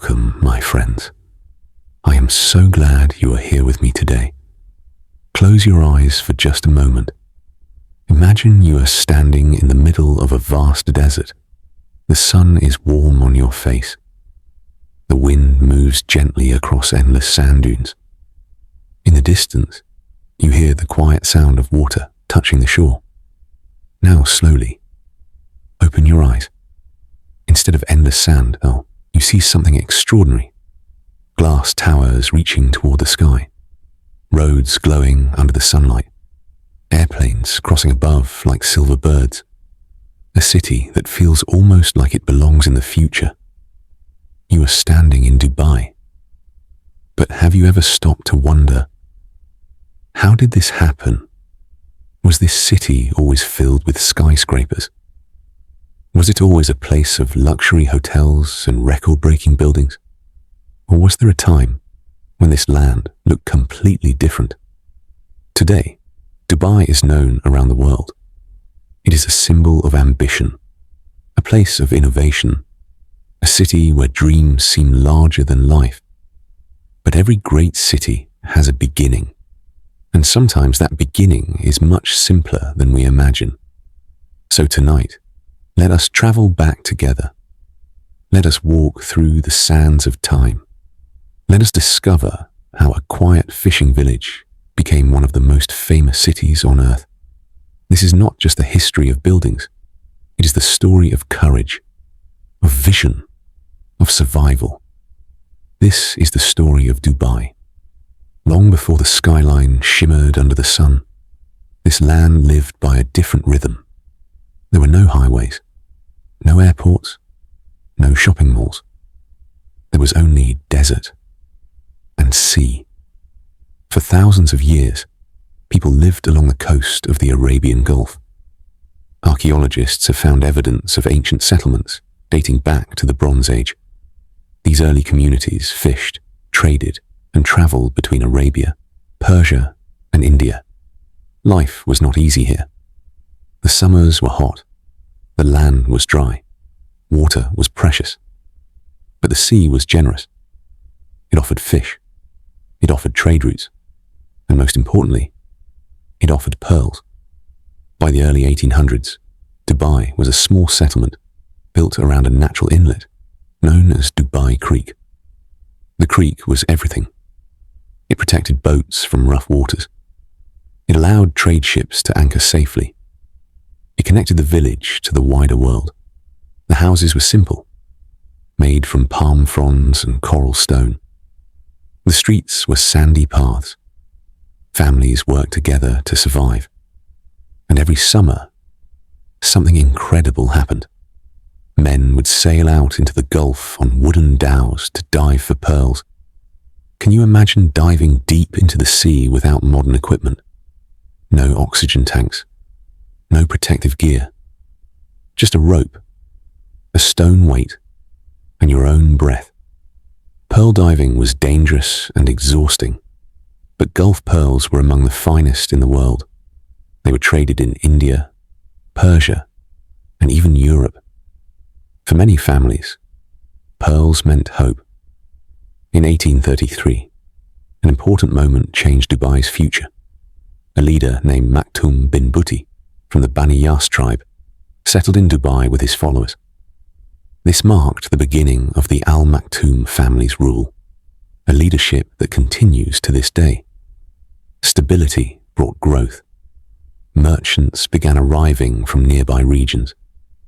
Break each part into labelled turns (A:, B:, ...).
A: Welcome, my friends. I am so glad you are here with me today. Close your eyes for just a moment. Imagine you are standing in the middle of a vast desert. The sun is warm on your face. The wind moves gently across endless sand dunes. In the distance, you hear the quiet sound of water touching the shore. Now slowly, open your eyes. Instead of endless sand, you see something extraordinary. Glass towers reaching toward the sky, roads glowing under the sunlight, airplanes crossing above like silver birds, a city that feels almost like it belongs in the future. You are standing in Dubai. But have you ever stopped to wonder, how did this happen? Was this city always filled with skyscrapers? Was it always a place of luxury hotels and record-breaking buildings? Or was there a time when this land looked completely different? Today, Dubai is known around the world. It is a symbol of ambition, a place of innovation, a city where dreams seem larger than life. But every great city has a beginning, and sometimes that beginning is much simpler than we imagine. So tonight, let us travel back together. Let us walk through the sands of time. Let us discover how a quiet fishing village became one of the most famous cities on earth. This is not just the history of buildings. It is the story of courage, of vision, of survival. This is the story of Dubai. Long before the skyline shimmered under the sun, this land lived by a different rhythm. There were no highways, no airports, no shopping malls. There was only desert and sea. For thousands of years, people lived along the coast of the Arabian Gulf. Archaeologists have found evidence of ancient settlements dating back to the Bronze Age. These early communities fished, traded, and traveled between Arabia, Persia, and India. Life was not easy here. The summers were hot. The land was dry. Water was precious. But the sea was generous. It offered fish. It offered trade routes. And most importantly, it offered pearls. By the early 1800s, Dubai was a small settlement built around a natural inlet known as Dubai Creek. The creek was everything. It protected boats from rough waters. It allowed trade ships to anchor safely. It connected the village to the wider world. The houses were simple, made from palm fronds and coral stone. The streets were sandy paths. Families worked together to survive. And every summer, something incredible happened. Men would sail out into the Gulf on wooden dhows to dive for pearls. Can you imagine diving deep into the sea without modern equipment? No oxygen tanks, no protective gear. Just a rope, a stone weight, and your own breath. Pearl diving was dangerous and exhausting, but Gulf pearls were among the finest in the world. They were traded in India, Persia, and even Europe. For many families, pearls meant hope. In 1833, an important moment changed Dubai's future. A leader named Maktoum bin Buti from the Bani Yas tribe settled in Dubai with his followers. This marked the beginning of the Al Maktoum family's rule, a leadership that continues to this day. Stability brought growth. Merchants began arriving from nearby regions.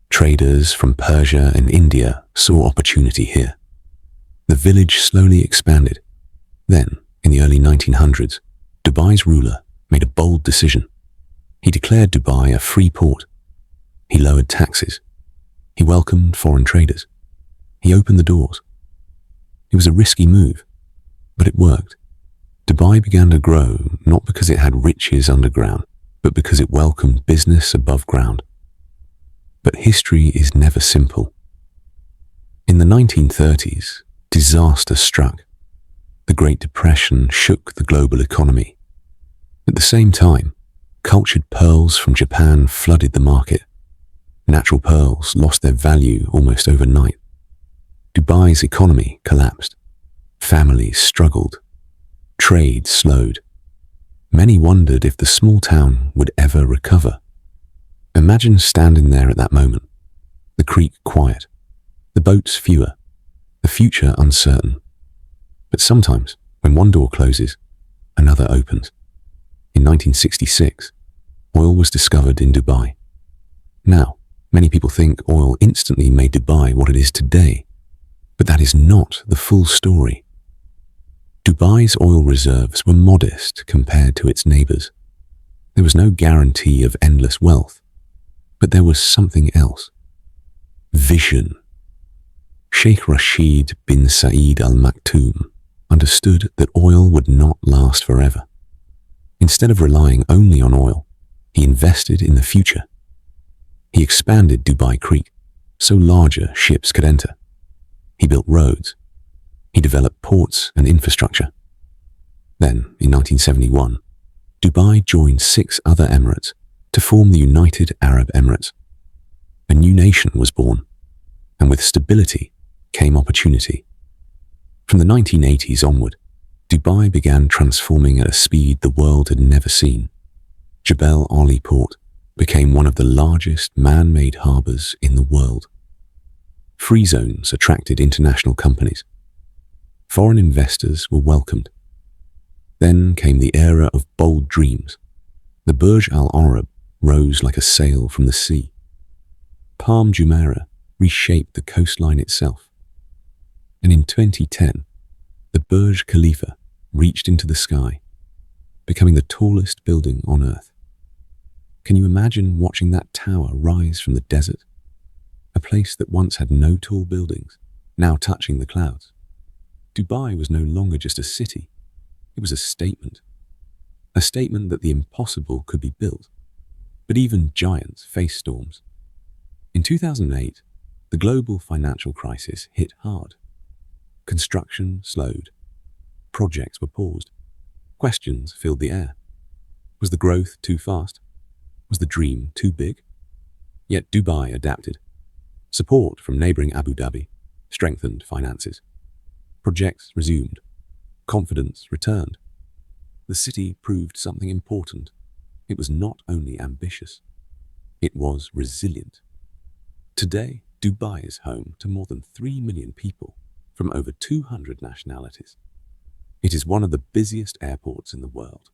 A: Traders from Persia and India saw opportunity here. The village slowly expanded. Then, in the early 1900s, Dubai's ruler made a bold decision. He declared Dubai a free port. He lowered taxes. He welcomed foreign traders. He opened the doors. It was a risky move, but it worked. Dubai began to grow not because it had riches underground, but because it welcomed business above ground. But history is never simple. In the 1930s, disaster struck. The Great Depression shook the global economy. At the same time, cultured pearls from Japan flooded the market. Natural pearls lost their value almost overnight. Dubai's economy collapsed. Families struggled. Trade slowed. Many wondered if the small town would ever recover. Imagine standing there at that moment. The creek quiet. The boats fewer. The future uncertain. But sometimes, when one door closes, another opens. In 1966, oil was discovered in Dubai. Now, many people think oil instantly made Dubai what it is today. But that is not the full story. Dubai's oil reserves were modest compared to its neighbors. There was no guarantee of endless wealth. But there was something else. Vision. Sheikh Rashid bin Saeed Al Maktoum understood that oil would not last forever. Instead of relying only on oil, he invested in the future. He expanded Dubai Creek so larger ships could enter. He built roads. He developed ports and infrastructure. Then, in 1971, Dubai joined 6 other emirates to form the United Arab Emirates. A new nation was born, and with stability came opportunity. From the 1980s onward, Dubai began transforming at a speed the world had never seen. Jebel Ali Port became one of the largest man-made harbors in the world. Free zones attracted international companies. Foreign investors were welcomed. Then came the era of bold dreams. The Burj Al Arab rose like a sail from the sea. Palm Jumeirah reshaped the coastline itself. And in 2010, the Burj Khalifa reached into the sky, becoming the tallest building on Earth. Can you imagine watching that tower rise from the desert? A place that once had no tall buildings, now touching the clouds. Dubai was no longer just a city. It was a statement. A statement that the impossible could be built. But even giants face storms. In 2008, the global financial crisis hit hard. Construction slowed. Projects were paused. Questions filled the air. Was the growth too fast? Was the dream too big? Yet Dubai adapted. Support from neighboring Abu Dhabi strengthened finances. Projects resumed. Confidence returned. The city proved something important. It was not only ambitious, it was resilient. Today, Dubai is home to more than 3 million people from over 200 nationalities. It is one of the busiest airports in the world.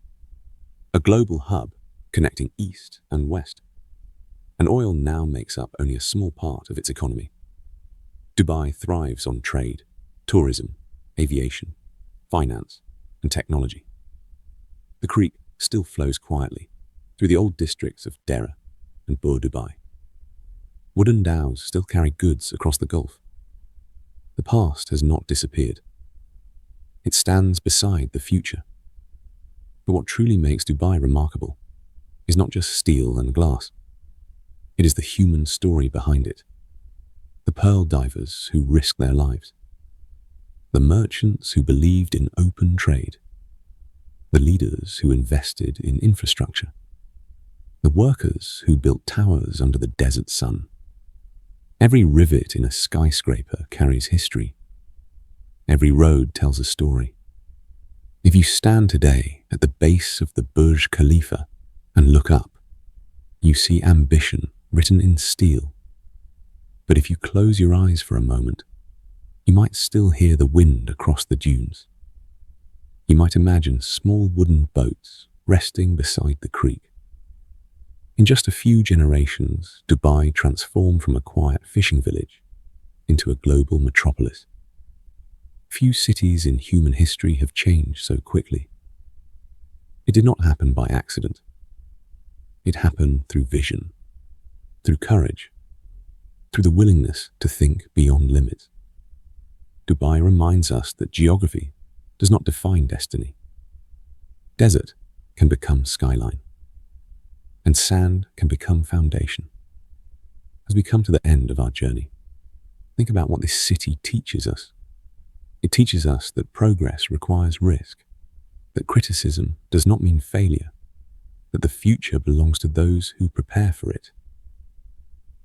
A: A global hub connecting east and west. And oil now makes up only a small part of its economy. Dubai thrives on trade, tourism, aviation, finance, and technology. The creek still flows quietly through the old districts of Dera and Bur Dubai. Wooden dhows still carry goods across the Gulf. The past has not disappeared. It stands beside the future. But what truly makes Dubai remarkable is not just steel and glass. It is the human story behind it. The pearl divers who risked their lives. The merchants who believed in open trade. The leaders who invested in infrastructure. The workers who built towers under the desert sun. Every rivet in a skyscraper carries history. Every road tells a story. If you stand today at the base of the Burj Khalifa and look up, you see ambition written in steel. But if you close your eyes for a moment, you might still hear the wind across the dunes. You might imagine small wooden boats resting beside the creek. In just a few generations, Dubai transformed from a quiet fishing village into a global metropolis. Few cities in human history have changed so quickly. It did not happen by accident. It happened through vision, through courage, through the willingness to think beyond limits. Dubai reminds us that geography does not define destiny. Desert can become skyline, and sand can become foundation. As we come to the end of our journey, think about what this city teaches us. It teaches us that progress requires risk, that criticism does not mean failure, that the future belongs to those who prepare for it.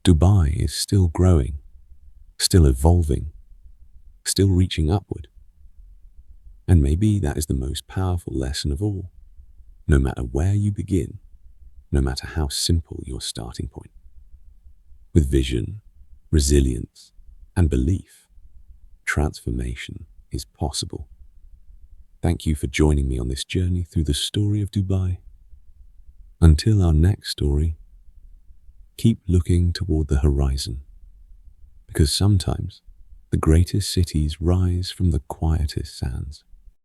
A: Dubai is still growing, still evolving, still reaching upward. And maybe that is the most powerful lesson of all. No matter where you begin, no matter how simple your starting point, with vision, resilience, and belief, transformation is possible. Thank you for joining me on this journey through the story of Dubai. Until our next story, keep looking toward the horizon, because sometimes the greatest cities rise from the quietest sands.